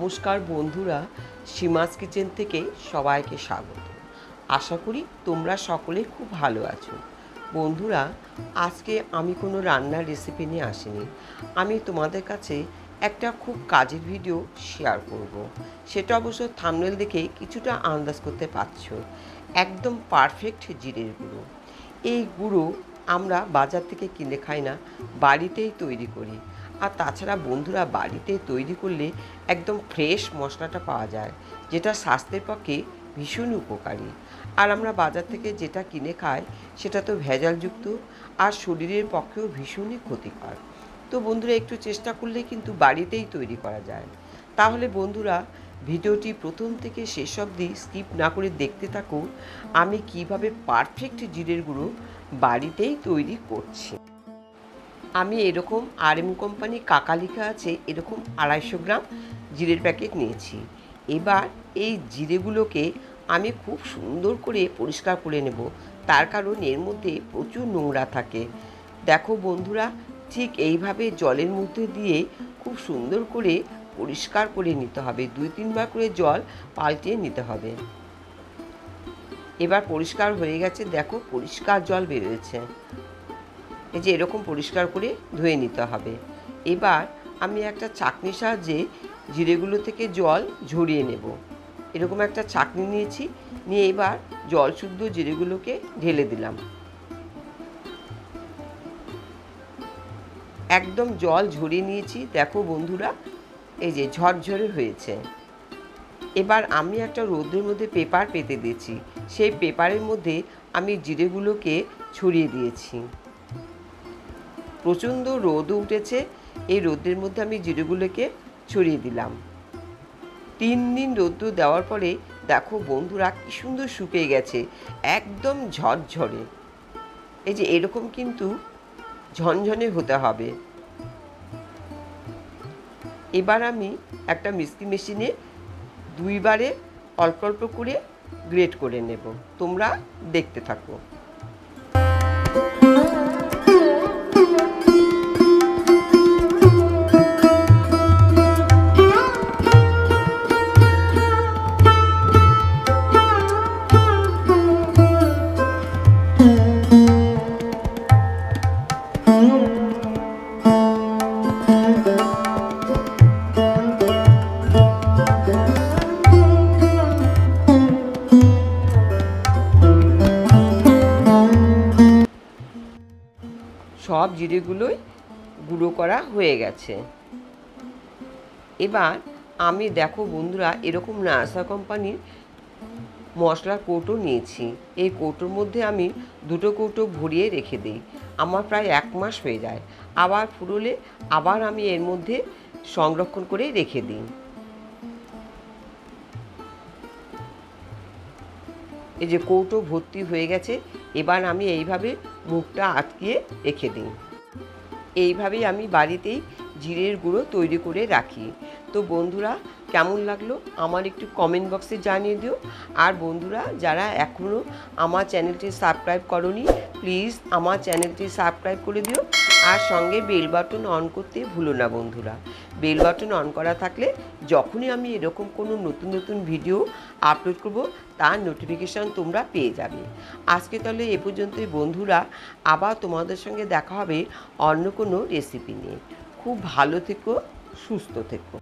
নমস্কার বন্ধুরা, সীমাস কিচেন থেকে সবাইকে স্বাগত। আশা করি তোমরা সকলে খুব ভালো আছো। বন্ধুরা, আজকে আমি কোনো রান্নার রেসিপি নিয়ে আসিনি। আমি তোমাদের কাছে একটা খুব কাজের ভিডিও শেয়ার করব। সেটা অবশ্য থাম্বনেল দেখে কিছুটা আন্দাজ করতে পারছো। একদম পারফেক্ট জিরের গুঁড়ো। এই গুঁড়ো আমরা বাজার থেকে কিনে খাই না, বাড়িতেই তৈরি করি। আর তাছাড়া বন্ধুরা, বাড়িতে তৈরি করলে একদম ফ্রেশ মশলাটা পাওয়া যায়, যেটা স্বাস্থ্যের পক্ষে ভীষণ উপকারী। আর আমরা বাজার থেকে যেটা কিনে খাই সেটা তো ভেজালযুক্ত আর শরীরের পক্ষেও ভীষণই ক্ষতিকর। তো বন্ধুরা, একটু চেষ্টা করলে কিন্তু বাড়িতেই তৈরি করা যায়। তাহলে বন্ধুরা, ভিডিওটি প্রথম থেকে শেষ অবধি স্কিপ না করে দেখতে থাকো আমি কিভাবে পারফেক্ট জিরের গুঁড়ো বাড়িতেই তৈরি করছি। আমি এরকম RM কোম্পানি কাকা লেখা আছে এরকম 250 গ্রাম জিরের প্যাকেট নিয়েছি। এবার এই জিরেগুলোকে আমি খুব সুন্দর করে পরিষ্কার করে নেব, তার কারণ এর মধ্যে প্রচুর নোংরা থাকে। দেখো বন্ধুরা, ঠিক এইভাবে জলের মধ্যে দিয়ে খুব সুন্দর করে পরিষ্কার করে নিতে হবে। 2-3 বার করে জল পাল্টিয়ে নিতে হবে। এবার পরিষ্কার হয়ে গেছে, দেখো পরিষ্কার জল বেরোচ্ছে। এই যে এরকম পরিষ্কার করে ধুয়ে নিতে হবে। এবার আমি একটা ছাঁকনির সাহায্যে জিরেগুলো থেকে জল ঝরিয়ে নেব। এরকম একটা ছাঁকনি নিয়েছি, নিয়ে এবার জল শুদ্ধ জিরেগুলোকে ঢেলে দিলাম। একদম জল ঝরিয়ে নিয়েছি, দেখো বন্ধুরা, এই যে ঝরঝরে হয়েছে। এবার আমি একটা রোদের মধ্যে পেপার পেতে দিয়েছি, সেই পেপারের মধ্যে আমি জিরেগুলোকে ছড়িয়ে দিয়েছি। প্রচণ্ড রোদও উঠেছে, এই রোদের মধ্যে আমি জিরেগুলোকে ছড়িয়ে দিলাম। 3 দিন রোদ্দুর দেওয়ার পরে দেখো বন্ধুরা কি সুন্দর শুকিয়ে গেছে, একদম ঝরঝরে। এই যে এরকম কিন্তু ঝনঝনে হতে হবে। এবার আমি একটা মিক্সি মেশিনে 2 বারে অল্প অল্প করে গ্রেট করে নেব। তোমরা দেখতে থাকো। সব জিরেগুলোই গুঁড়ো করা হয়ে গেছে। এবার আমি দেখো বন্ধুরা এরকম নাসা কোম্পানির মশলার কৌটো নিয়েছি। এই কৌটোর মধ্যে আমি 2টো কৌটো ভরিয়ে রেখে দিই। আমার প্রায় 1 মাস হয়ে যায়। আবার ফুরোলে আবার আমি এর মধ্যে সংরক্ষণ করে রেখে দিই। এই যে কৌটো ভর্তি হয়ে গেছে। এবার আমি এইভাবে মুখটা আটকিয়ে রেখে দিই। এইভাবেই আমি বাড়িতেই জিরের গুঁড়ো তৈরি করে রাখি। তো বন্ধুরা, কেমন লাগলো আমার একটু কমেন্ট বক্সে জানিয়ে দিও। আর বন্ধুরা, যারা এখনও আমার চ্যানেলটি সাবস্ক্রাইব করোনি, প্লিজ আমার চ্যানেলটি সাবস্ক্রাইব করে দিও। আর সঙ্গে বেল বাটন অন করতে ভুলো না বন্ধুরা। বেল বাটন অন করা থাকলে যখনই আমি এরকম কোনো নতুন নতুন ভিডিও আপলোড করব তার নোটিফিকেশান তোমরা পেয়ে যাবে। আজকে তাহলে এ পর্যন্তই বন্ধুরা, আবার তোমাদের সঙ্গে দেখা হবে অন্য কোনো রেসিপি নিয়ে। খুব ভালো থেকো, সুস্থ থেকো।